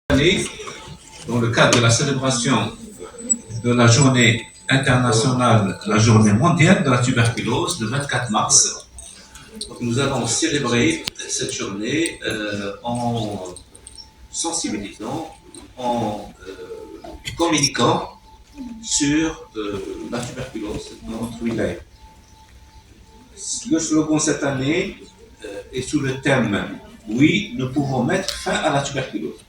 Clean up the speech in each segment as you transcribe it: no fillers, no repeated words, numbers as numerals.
Année, dans le cadre de la célébration de la journée internationale, la journée mondiale de la tuberculose, le 24 mars, nous allons célébrer cette journée en sensibilisant, en communiquant sur la tuberculose dans notre wilaya. Le slogan cette année est sous le thème « Oui, nous pouvons mettre fin à la tuberculose ».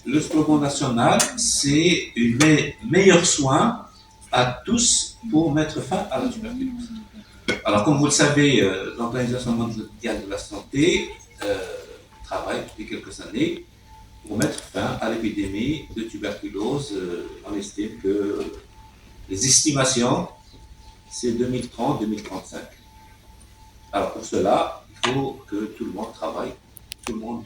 Le slogan national, c'est meilleurs soins à tous pour mettre fin à la tuberculose. Alors, comme vous le savez, l'Organisation mondiale de la santé travaille depuis quelques années pour mettre fin à l'épidémie de tuberculose. On estime que les estimations, c'est 2030-2035. Alors, pour cela, il faut que tout le monde travaille, tout le monde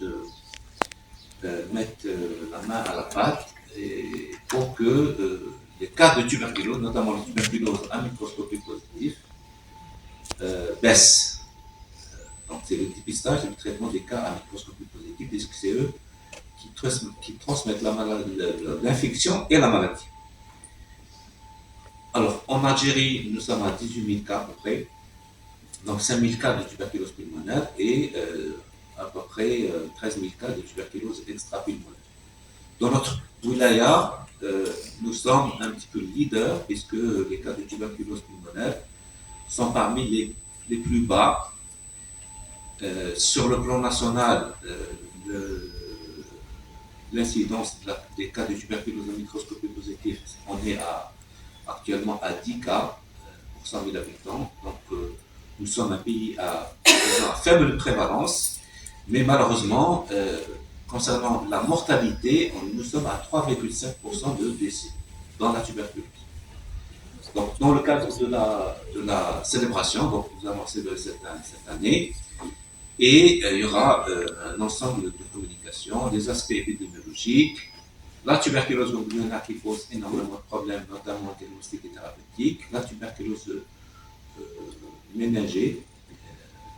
mettre la main à la pâte pour que les cas de tuberculose, notamment la tuberculose à microscopie positive, baissent. Donc c'est le dépistage et le traitement des cas à microscopie positive, puisque c'est eux qui transmettent l'infection et la maladie. Alors en Algérie, nous sommes à 18 000 cas à peu près, donc 5 000 cas de tuberculose pulmonaire et à peu près 13 000 cas de tuberculose extra-pulmonaire. Dans notre wilaya, nous sommes un petit peu leaders puisque les cas de tuberculose pulmonaire sont parmi les plus bas. Sur le plan national, l'incidence des cas de tuberculose à microscopie positive, on est actuellement à 10 cas pour 100 000 habitants. Donc nous sommes un pays à faible prévalence, mais malheureusement, concernant la mortalité, nous sommes à 3,5% de décès dans la tuberculose. Donc, dans le cadre de la célébration, donc nous allons célébrer cette année, et il y aura un ensemble de communications, des aspects épidémiologiques, la tuberculose ganglionnaire qui pose énormément de problèmes, notamment diagnostiques et thérapeutiques, la tuberculose méningée,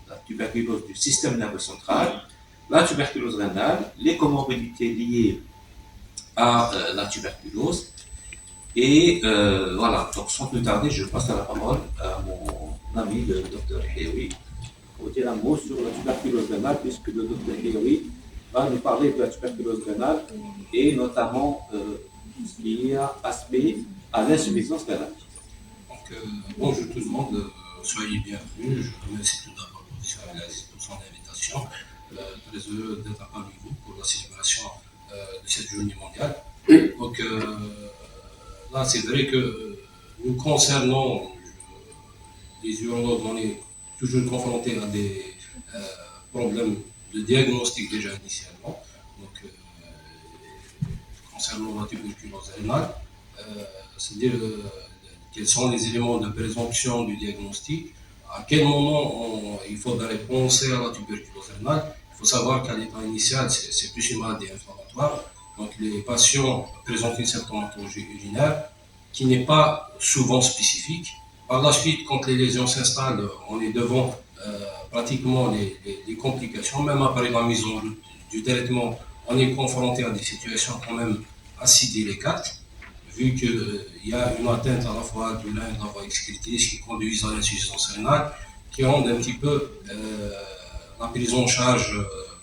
la tuberculose du système nerveux central, la tuberculose rénale, les comorbidités liées à la tuberculose. Et voilà, donc sans plus tarder, je passe la parole à mon ami, le docteur Héoui, pour dire un mot sur la tuberculose rénale, puisque le docteur Héoui va nous parler de la tuberculose rénale et notamment ce qui est aspect à l'insuffisance rénale. Donc, bonjour tout le monde, soyez bienvenus. Je remercie tout d'abord M. Abdelaziz pour son invitation. Très heureux d'être parmi vous pour la célébration de cette journée mondiale. Donc, là, c'est vrai que nous concernons les urologues, on est toujours confrontés à des problèmes de diagnostic déjà initialement. Donc, concernant la tuberculose rénale, c'est-à-dire quels sont les éléments de présomption du diagnostic, à quel moment il faudrait penser à la tuberculose rénale. Il faut savoir qu'à l'état initial, c'est plus une maladie inflammatoire. Donc les patients présentent une symptomatologie urinaire qui n'est pas souvent spécifique. Par la suite, quand les lésions s'installent, on est devant pratiquement les complications. Même après la mise en route du traitement, on est confronté à des situations quand même assez délicates, vu qu'il y a une atteinte à la fois de l'un et de la voie excrétrice qui conduisent à l'insuffisance rénale, qui rendent un petit peu la prise en charge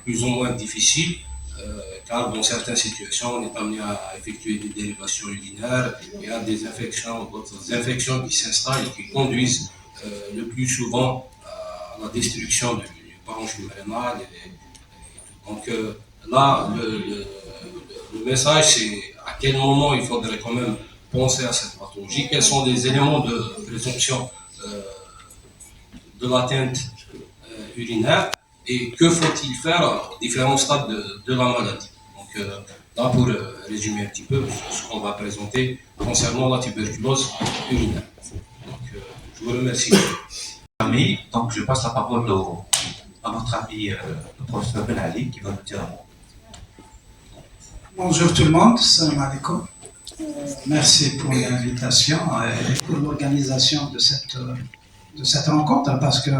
plus ou moins difficile, car dans certaines situations, on est amené à effectuer des dérivations urinaires et à des infections, d'autres infections qui s'installent et qui conduisent le plus souvent à la destruction du parenchyme rénal. Donc là, le message, c'est à quel moment il faudrait quand même penser à cette pathologie, quels sont les éléments de présomption de l'atteinte urinaire et que faut-il faire aux différents stades de la maladie. Donc là, pour résumer un petit peu ce qu'on va présenter concernant la tuberculose urinaire. Donc je vous remercie. Ami, donc je passe la parole à notre ami, le professeur Ben Ali, qui va nous dire un mot. Bonjour tout le monde, salam alaikum. Merci pour l'invitation et pour l'organisation de cette rencontre, parce que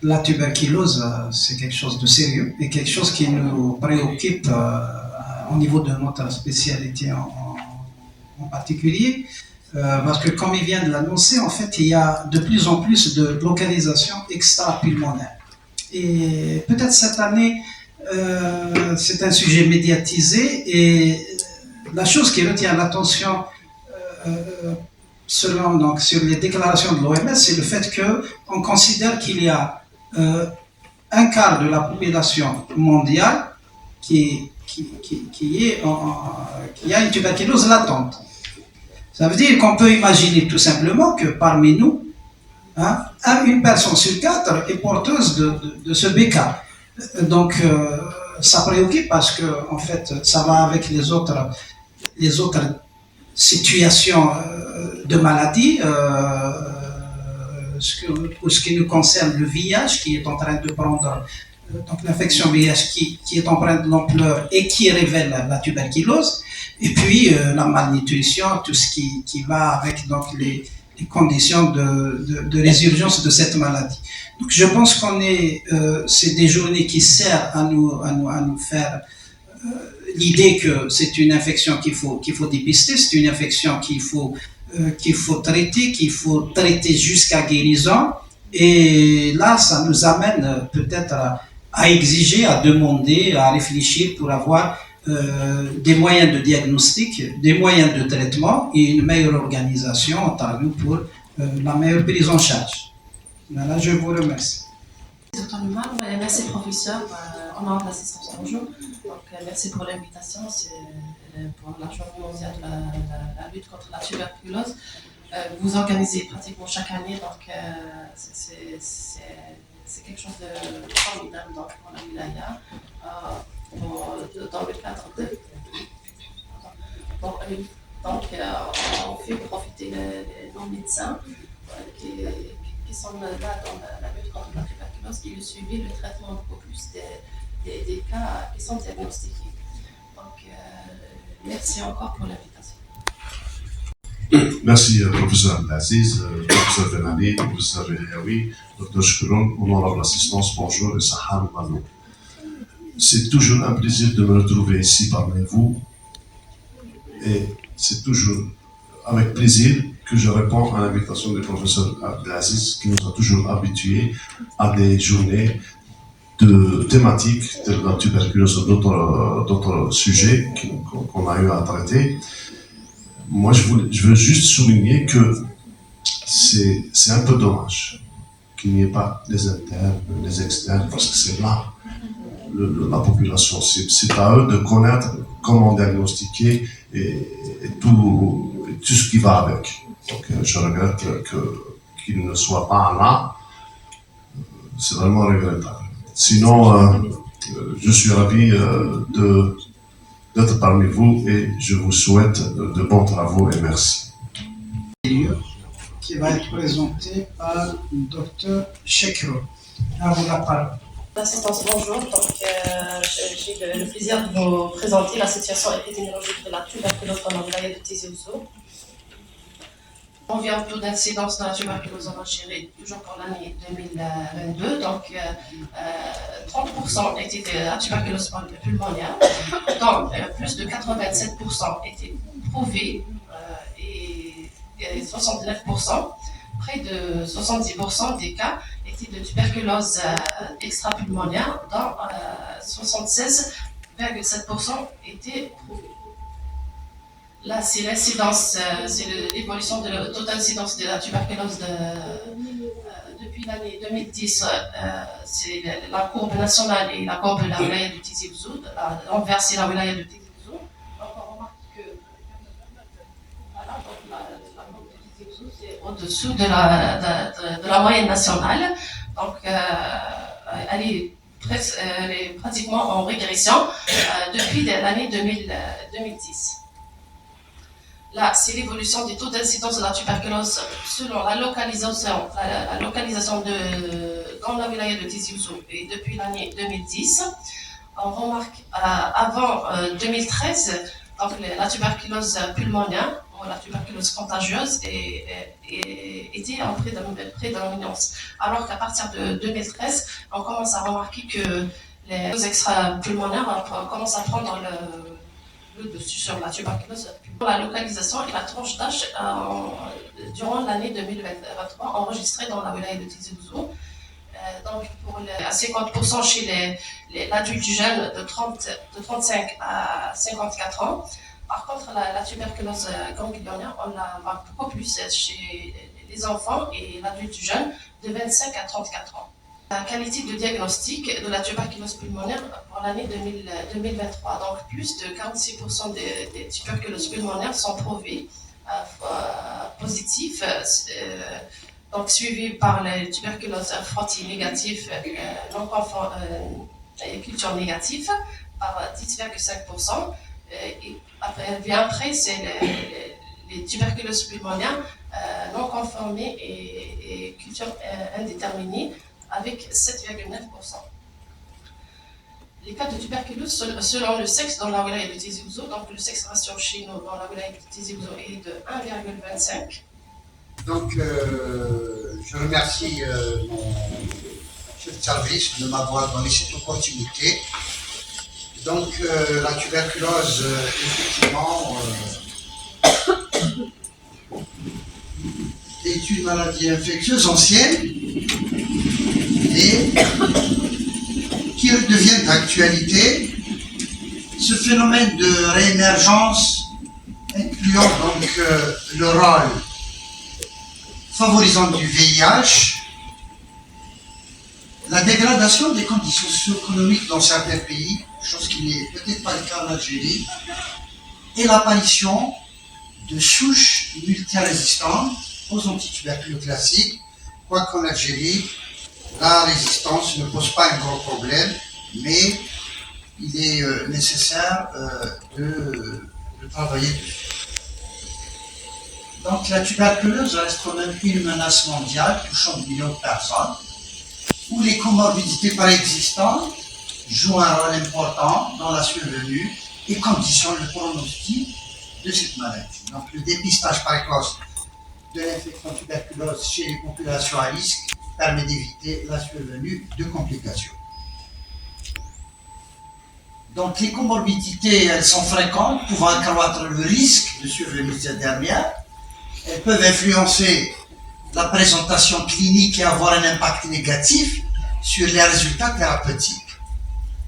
la tuberculose, c'est quelque chose de sérieux et quelque chose qui nous préoccupe au niveau de notre spécialité en particulier. Parce que comme il vient de l'annoncer, en fait, il y a de plus en plus de localisations extra-pulmonaires. Et peut-être cette année, c'est un sujet médiatisé et la chose qui retient l'attention sur les déclarations de l'OMS, c'est le fait qu'on considère qu'il y a un quart de la population mondiale qui a une tuberculose latente. Ça veut dire qu'on peut imaginer tout simplement que parmi nous, une personne sur 4 est porteuse de ce BK. Donc, ça préoccupe parce que, en fait, ça va avec les autres situations de maladie. Pour ce qui nous concerne, le VIH qui est en train de prendre, donc l'infection VIH qui est en train de l'ampleur et qui révèle la tuberculose. Et puis la malnutrition, tout ce qui va avec donc les conditions de résurgence de cette maladie. Donc je pense c'est des journées qui servent à nous faire l'idée que c'est une infection qu'il faut dépister, c'est une infection qu'il faut traiter jusqu'à guérison. Et là, ça nous amène peut-être à exiger, à demander, à réfléchir pour avoir des moyens de diagnostic, des moyens de traitement et une meilleure organisation en tant que pour la meilleure prise en charge. Voilà, je vous remercie. Merci professeur, au nom de l'assistance bonjour. Donc, merci pour l'invitation, c'est pour la journée mondiale de la lutte contre la tuberculose. Vous organisez pratiquement chaque année, donc c'est quelque chose de formidable pour la wilaya. Dans le cadre de... Donc, on fait profiter nos médecins qui sont là dans la lutte contre la tuberculose, qui le suivi le traitement beaucoup plus des cas qui sont diagnostiqués. Donc, merci encore pour l'invitation. Merci, professeur Abdelaziz, professeur Benali, professeur Riaoui, docteur Shkouroun, honorable assistance, bonjour et Sahar Malou. C'est toujours un plaisir de me retrouver ici parmi vous et c'est toujours avec plaisir que je réponds à l'invitation du professeur Abdelaziz qui nous a toujours habitués à des journées de thématiques de la tuberculose ou d'autres sujets qu'on a eu à traiter. Moi, je veux juste souligner que c'est un peu dommage qu'il n'y ait pas les internes, les externes, parce que c'est là la population. C'est à eux de connaître comment diagnostiquer et tout ce qui va avec. Donc, je regrette qu'ils ne soient pas là. C'est vraiment regrettable. Sinon, je suis ravi d'être parmi vous et je vous souhaite de bons travaux et merci. Qui va être présenté par le docteur Chekro. À vous la parole. L'assistance, bonjour. Donc, j'ai le plaisir de vous présenter la situation épidémiologique de la tuberculose dans la wilaya de Tizi Ouzou. On vient au taux d'incidence de la tuberculose en Algérie, toujours pour l'année 2022. Donc, 30% étaient de la tuberculose pulmonaire, dont plus de 87% étaient prouvés et 69%, près de 70% des cas étaient de tuberculose extra-pulmonaire, dont 76,7% étaient prouvés. Là, c'est l'incidence, c'est l'évolution de le taux d'incidence de la tuberculose depuis l'année 2010. C'est la courbe nationale et la courbe de la wilaya de Tizi Ouzou. L'envers, c'est la wilaya de Tizi Ouzou. Donc, on remarque que voilà, donc la courbe de Tizi Ouzou, c'est au-dessous de la moyenne nationale. Donc, elle est pratiquement en régression depuis l'année 2010. Là, c'est l'évolution des taux d'incidence de la tuberculose selon la localisation dans la wilaya de Tizi Ouzou et depuis l'année 2010. On remarque avant 2013, donc la tuberculose pulmonaire ou la tuberculose contagieuse était en prédominance. Alors qu'à partir de 2013, on commence à remarquer que les extra-pulmonaires commencent à prendre le dessus sur la tuberculose. La localisation et la tranche d'âge durant l'année 2023 enregistrée dans la wilaya de Tizi Ouzou. Donc à 50% chez l'adulte jeune de 35 à 54 ans. Par contre, la tuberculose ganglionnaire, on la voit beaucoup plus chez les enfants et l'adulte jeune de 25 à 34 ans. La qualité de diagnostic de la tuberculose pulmonaire pour l'année 2023, donc plus de 46% des tuberculoses pulmonaires sont prouvées positives, donc suivies par les tuberculoses frottis négatifs, non conformes et culture négative par 10,5%. Après, c'est les tuberculoses pulmonaires non conformées et culture indéterminée avec 7,9%. Les cas de tuberculose selon le sexe dans la wilaya de Tizi Ouzou, donc le sexe ratio chez nous dans la wilaya de Tizi Ouzou est de 1,25. Donc, je remercie mon chef de service de m'avoir donné cette opportunité. Donc, la tuberculose, effectivement, est une maladie infectieuse ancienne et qui devient d'actualité. Ce phénomène de réémergence incluant donc le rôle favorisant du VIH, la dégradation des conditions socio-économiques dans certains pays, chose qui n'est peut-être pas le cas en Algérie, et l'apparition de souches multirésistantes aux antituberculeux classiques, quoiqu'en Algérie, la résistance ne pose pas un grand problème, mais il est nécessaire de travailler dessus. Donc la tuberculose reste quand même une menace mondiale touchant des millions de personnes, où les comorbidités préexistantes jouent un rôle important dans la survenue et conditionnent le pronostic de cette maladie. Donc le dépistage précoce de l'infection tuberculose chez les populations à risque permet d'éviter la survenue de complications. Donc les comorbidités, elles sont fréquentes, pouvant accroître le risque de survenue de cette dernière. Elles peuvent influencer la présentation clinique et avoir un impact négatif sur les résultats thérapeutiques.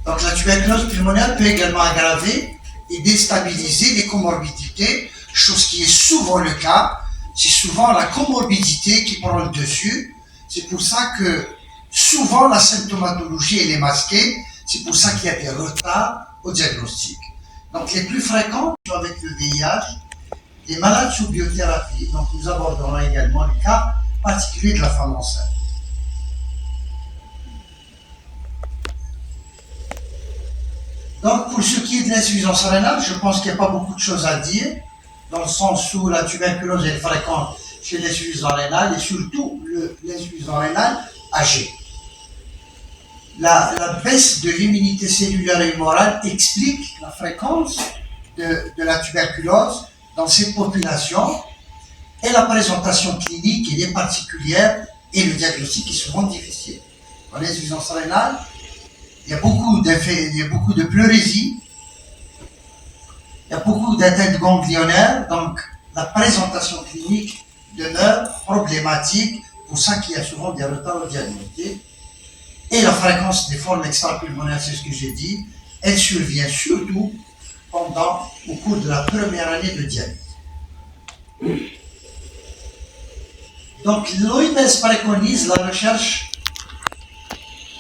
Donc la tuberculose pulmonaire peut également aggraver et déstabiliser les comorbidités, chose qui est souvent le cas. C'est souvent la comorbidité qui prend le dessus. C'est pour ça que souvent la symptomatologie elle est masquée. C'est pour ça qu'il y a des retards au diagnostic. Donc les plus fréquents avec le VIH, les malades sous biothérapie. Donc nous aborderons également le cas particulier de la femme enceinte. Donc pour ce qui est de l'insuffisance rénale, je pense qu'il n'y a pas beaucoup de choses à dire, dans le sens où la tuberculose est fréquente chez l'insuffisant rénal et surtout l'insuffisant rénal âgé. La baisse de l'immunité cellulaire et humorale explique la fréquence de la tuberculose dans cette population et la présentation clinique elle est particulière et le diagnostic est souvent difficile. Dans l'insuffisance rénale, il y a beaucoup de pleurésie, il y a beaucoup d'atteintes ganglionnaires, donc la présentation clinique demeure problématique, pour ça qu'il y a souvent des retards au diagnostic. Et la fréquence des formes extrapulmonaires, c'est ce que j'ai dit, elle survient surtout au cours de la première année de dialyse. Donc l'OMS préconise la recherche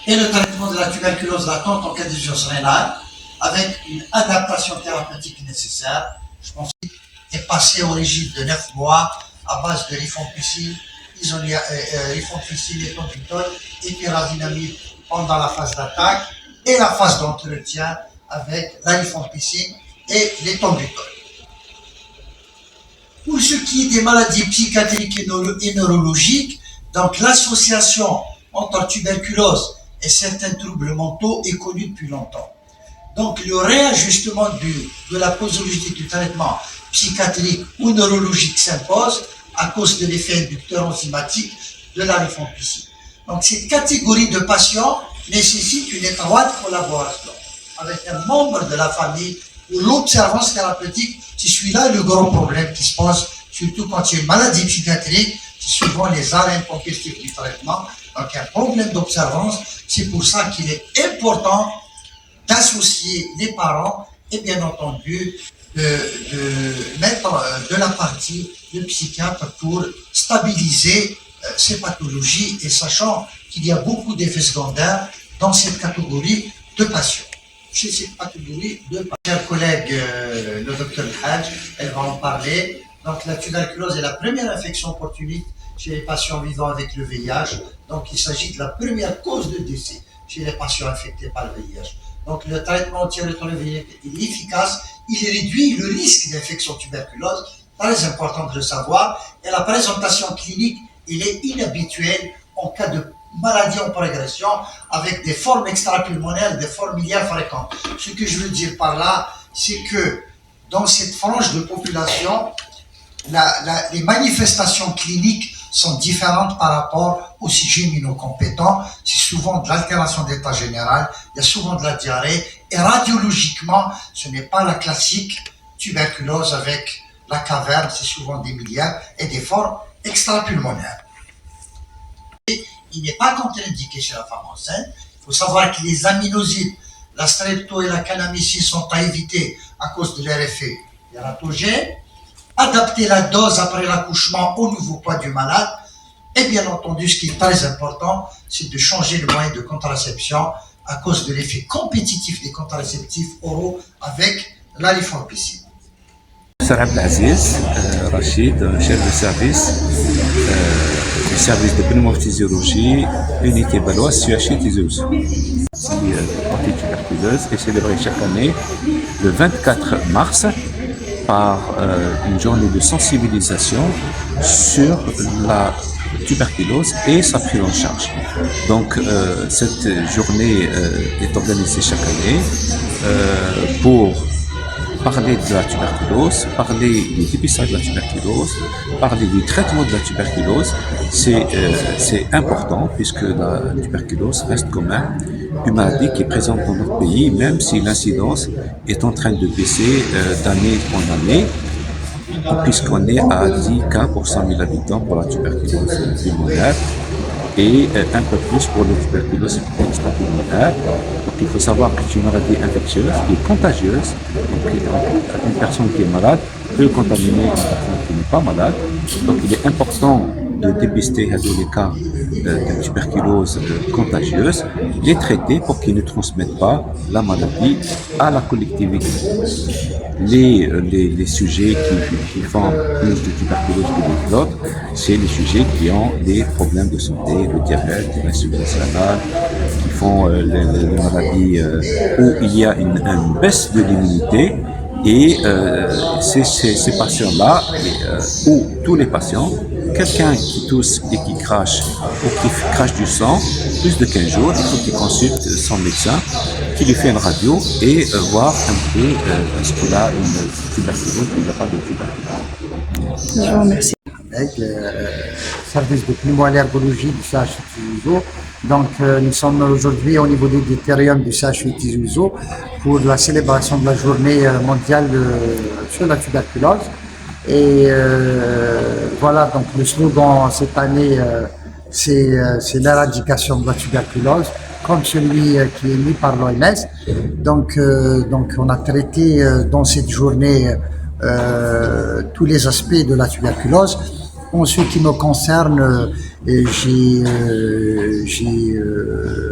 et le traitement de la tuberculose latente en cas d'insuffisance rénale, avec une adaptation thérapeutique nécessaire. Je pense qu'il est passé au régime de 9 mois à base de rifampicine, rifampicine, ethambutol et pyrazinamide pendant la phase d'attaque et la phase d'entretien avec la rifampicine et l'ethambutol. Pour ce qui est des maladies psychiatriques et neurologiques, donc l'association entre tuberculose et certains troubles mentaux est connue depuis longtemps. Donc le réajustement de la posologie du traitement psychiatrique ou neurologique s'impose à cause de l'effet inducteur enzymatique de la rifampicine. Donc cette catégorie de patients nécessite une étroite collaboration avec un membre de la famille où l'observance thérapeutique, c'est celui-là le grand problème qui se pose, surtout quand il y a une maladie psychiatrique, c'est souvent les arrêts intempestifs du traitement. Donc, un problème d'observance, c'est pour ça qu'il est important d'associer les parents et bien entendu de mettre de la partie le psychiatre pour stabiliser ces pathologies et sachant qu'il y a beaucoup d'effets secondaires dans cette catégorie de patients. Chez cette catégorie de patients. Chers collègues, le docteur Hadj, elle va en parler. Donc la tuberculose est la première infection opportuniste chez les patients vivant avec le VIH. Donc il s'agit de la première cause de décès chez les patients infectés par le VIH. Donc le traitement antirétroviraux est efficace, il réduit le risque d'infection tuberculose, très important de le savoir, et la présentation clinique, elle est inhabituelle en cas de maladie en progression, avec des formes extrapulmonaires, des formes miliaires fréquentes. Ce que je veux dire par là, c'est que dans cette frange de population, les manifestations cliniques sont différentes par rapport au sujet immunocompétent. C'est souvent de l'altération d'état général, il y a souvent de la diarrhée, et radiologiquement, ce n'est pas la classique tuberculose avec la caverne, c'est souvent des miliaires et des formes extrapulmonaires. Il n'est pas contre-indiqué chez la femme enceinte. Il faut savoir que les aminosides, la strepto et la kanamycine sont à éviter à cause de leur effet tératogène. Adapter la dose après l'accouchement au nouveau poids du malade. Et bien entendu, ce qui est très important, c'est de changer le moyen de contraception à cause de l'effet compétitif des contraceptifs oraux avec la rifampicine. Professeur Abdelaziz Rachid, chef de service du service de pneumophysiologie, unité baloise, CHU Tizi Ouzou. C'est antituberculeuse est célébrée chaque année le 24 mars par une journée de sensibilisation sur la tuberculose et sa prise en charge. Donc cette journée est organisée chaque année pour parler de la tuberculose, parler du dépistage de la tuberculose, parler du traitement de la tuberculose. C'est important puisque la tuberculose reste quand même une maladie qui est présente dans notre pays, même si l'incidence est en train de baisser d'année en année, puisqu'on est à 10 cas pour 100 000 habitants pour la tuberculose pulmonaire et un peu plus pour la tuberculose extrapulmonaire. Donc il faut savoir que c'est une maladie infectieuse qui est contagieuse. Donc une personne qui est malade peut contaminer une personne qui n'est pas malade. Donc il est important de dépister les cas de tuberculose contagieuse, les traiter pour qu'ils ne transmettent pas la maladie à la collectivité. Les sujets qui font plus de tuberculose que les autres, c'est les sujets qui ont des problèmes de santé, le diabète, l'insuffisance rénale, qui font les maladies où il y a une baisse de l'immunité. Et ces patients-là, ou tous les patients, quelqu'un qui tousse et qui crache, ou qui crache du sang, plus de 15 jours, il faut qu'il consulte son médecin, qui lui fait une radio et voir un peu est-ce qu'il a une tuberculose ou il n'a pas de tuberculose. Je vous remercie. Avec le service de pneumoallergologie du CHU Tizi Ouzou. Donc nous sommes aujourd'hui au niveau du deutérium du CHU Tizi Ouzou pour la célébration de la journée mondiale sur la tuberculose. Et voilà, donc le slogan cette année, c'est l'éradication de la tuberculose, comme celui qui est mis par l'OMS. Donc on a traité dans cette journée tous les aspects de la tuberculose. En ce qui me concerne, j'ai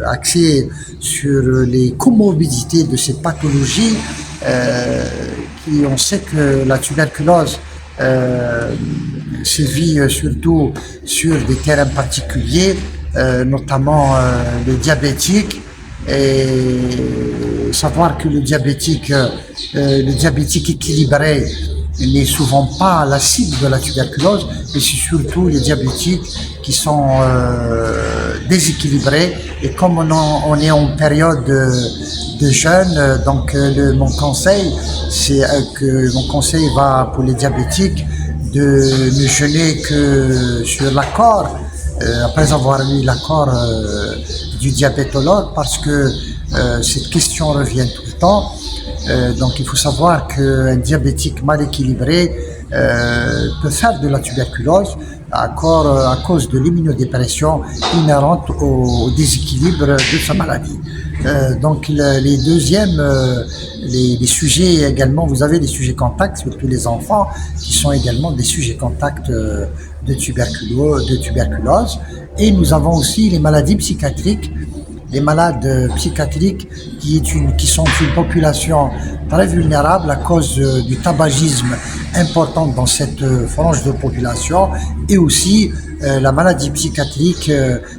axé sur les comorbidités de ces pathologies. On sait que la tuberculose se vit surtout sur des terrains particuliers, notamment les diabétiques. Et savoir que le diabétique équilibré n'est souvent pas la cible de la tuberculose, mais c'est surtout les diabétiques qui sont déséquilibrés. Et comme on est en période de jeûne, donc mon conseil va pour les diabétiques de ne jeûner que sur l'accord, après avoir eu l'accord du diabétologue, parce que cette question revient tout le temps. Donc il faut savoir qu'un diabétique mal équilibré peut faire de la tuberculose à cause de l'immunodépression inhérente au déséquilibre de sa maladie. Donc les deuxièmes, les sujets également, vous avez des sujets contacts, surtout les enfants, qui sont également des sujets contacts de tuberculose. Et nous avons aussi les maladies psychiatriques, les malades psychiatriques qui sont une population très vulnérable à cause du tabagisme important dans cette frange de population, et aussi la maladie psychiatrique,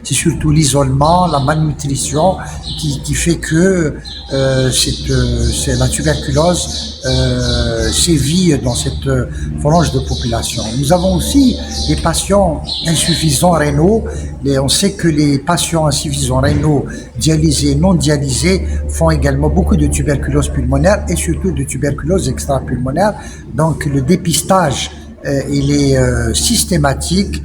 c'est surtout l'isolement, la malnutrition qui fait que la tuberculose sévit dans cette frange de population. Nous avons aussi les patients insuffisants rénaux. On sait que les patients insuffisants rénaux dialysés, non dialysés, font également beaucoup de tuberculose pulmonaire et surtout de tuberculose extrapulmonaire. Donc le dépistage il est systématique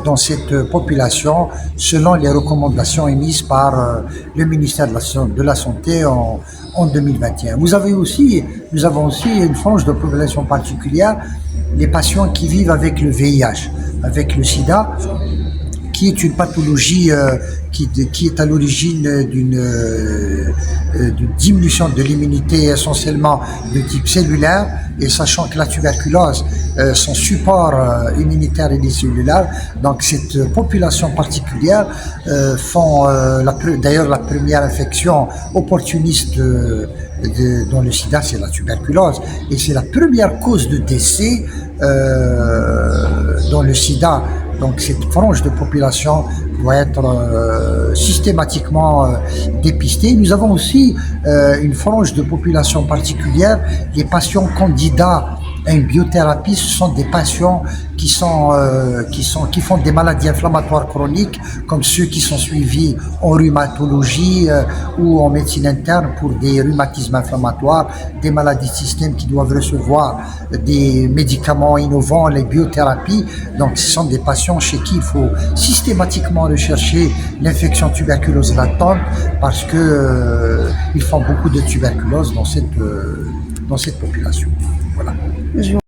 dans cette population selon les recommandations émises par le ministère de la Santé en 2021. Nous avons aussi une frange de population particulière, les patients qui vivent avec le VIH, avec le sida, qui est une pathologie qui est à l'origine d'une diminution de l'immunité essentiellement de type cellulaire, et sachant que la tuberculose, son support immunitaire est cellulaire, donc cette population particulière font d'ailleurs la première infection opportuniste dans le sida, c'est la tuberculose, et c'est la première cause de décès dans le sida. Donc cette frange de population doit être systématiquement dépistée. Nous avons aussi une frange de population particulière, les patients candidats à une biothérapie. Ce sont des patients qui font des maladies inflammatoires chroniques, comme ceux qui sont suivis en rhumatologie ou en médecine interne pour des rhumatismes inflammatoires, des maladies de système qui doivent recevoir des médicaments innovants, les biothérapies. Donc ce sont des patients chez qui il faut systématiquement rechercher l'infection tuberculose latente, parce que ils font beaucoup de tuberculose dans cette population. Voilà.